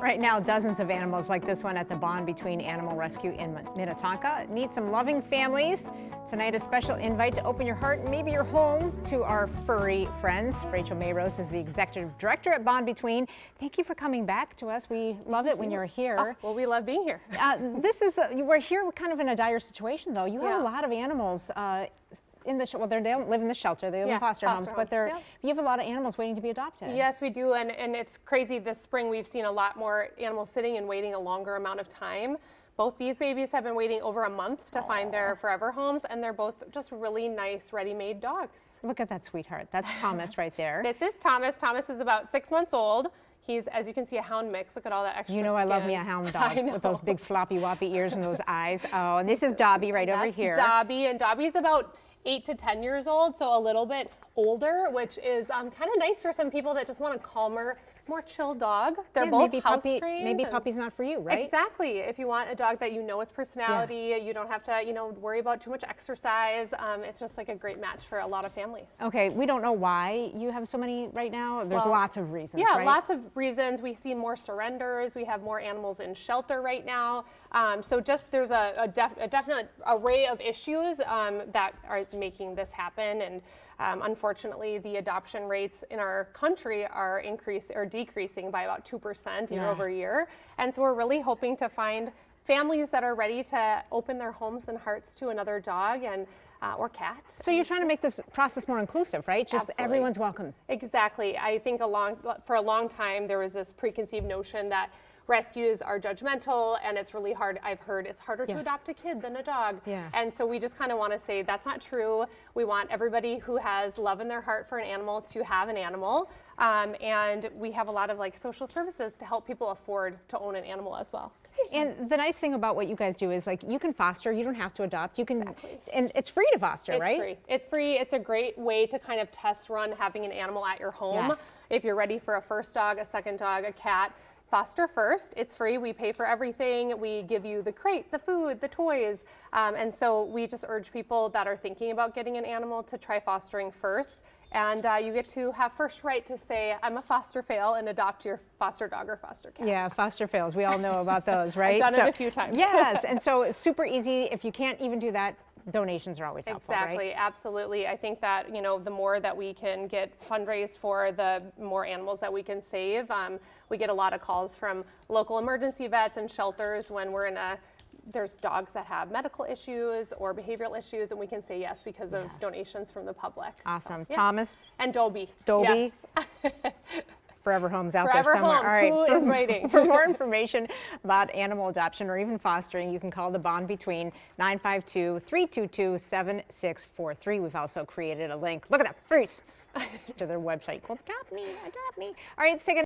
Right now, dozens of animals like this one at the Bond Between Animal Rescue in Minnetonka need some loving families. Tonight, a special invite to open your heart and maybe your home to our furry friends. Rachel Mayrose is the executive director at Bond Between. Thank you for coming back to us. We love it when you're here. Oh, well, we love being here. We're here kind of in a dire situation, though. You have a lot of animals in the well, they don't live in the shelter, they live in foster homes, but you have a lot of animals waiting to be adopted. Yes, we do, and it's crazy. This spring we've seen a lot more animals sitting and waiting a longer amount of time. Both these babies have been waiting over a month to find their forever homes, and they're both just really nice, ready-made dogs. Look at that sweetheart. That's Thomas right there. This is Thomas. Thomas is about 6 months old. He's, as you can see, a hound mix. Look at all that extra skin. I love me a hound dog with those big floppy woppy ears and those eyes. Oh, and this is Dobby right over here. That's Dobby, and Dobby's about 8 to 10 years old, so a little bit older, which is kind of nice for some people that just want a calmer, more chill dog. They're both house trained. Maybe puppy's not for you, right? Exactly. If you want a dog that you know its personality, you don't have to, worry about too much exercise. It's just like a great match for a lot of families. Okay, we don't know why you have so many right now. There's lots of reasons, right? Lots of reasons. We see more surrenders. We have more animals in shelter right now. So just there's a definite array of issues that are making this happen. And unfortunately, the adoption rates in our country are decreasing by about 2% year over year. And so we're really hoping to find families that are ready to open their homes and hearts to another dog and or cat. So you're trying to make this process more inclusive, right? Just everyone's welcome. Exactly. I think for a long time there was this preconceived notion that rescues are judgmental and it's really hard. I've heard it's harder to adopt a kid than a dog. And so we just kind of want to say that's not true. We want everybody who has love in their heart for an animal to have an animal. And we have a lot of social services to help people afford to own an animal as well. And the nice thing about what you guys do is you can foster, you don't have to adopt, you can, and it's free to foster, right? It's free. It's free. It's a great way to kind of test run having an animal at your home. If you're ready for a first dog, a second dog, a cat, foster first. It's free. We pay for everything. We give you the crate, the food, the toys. And so we just urge people that are thinking about getting an animal to try fostering first. And you get to have first right to say, I'm a foster fail, and adopt your foster dog or foster cat. Yeah, foster fails. We all know about those, right? I've done it a few times. Yes, and so it's super easy. If you can't even do that, donations are always helpful, Exactly, right? Absolutely. I think that, the more that we can get fundraised for, the more animals that we can save. We get a lot of calls from local emergency vets and shelters when we're there's dogs that have medical issues or behavioral issues, and we can say yes because of donations from the public. Awesome. So, Thomas? And Dobby. Dobby? Yes. Forever Homes out Forever there somewhere. Homes. All right. Who is waiting? For more information about animal adoption or even fostering, you can call the Bond Between 952-322-7643. We've also created a link. Look at that fruit to their website. Go adopt me, adopt me. All right, let's take a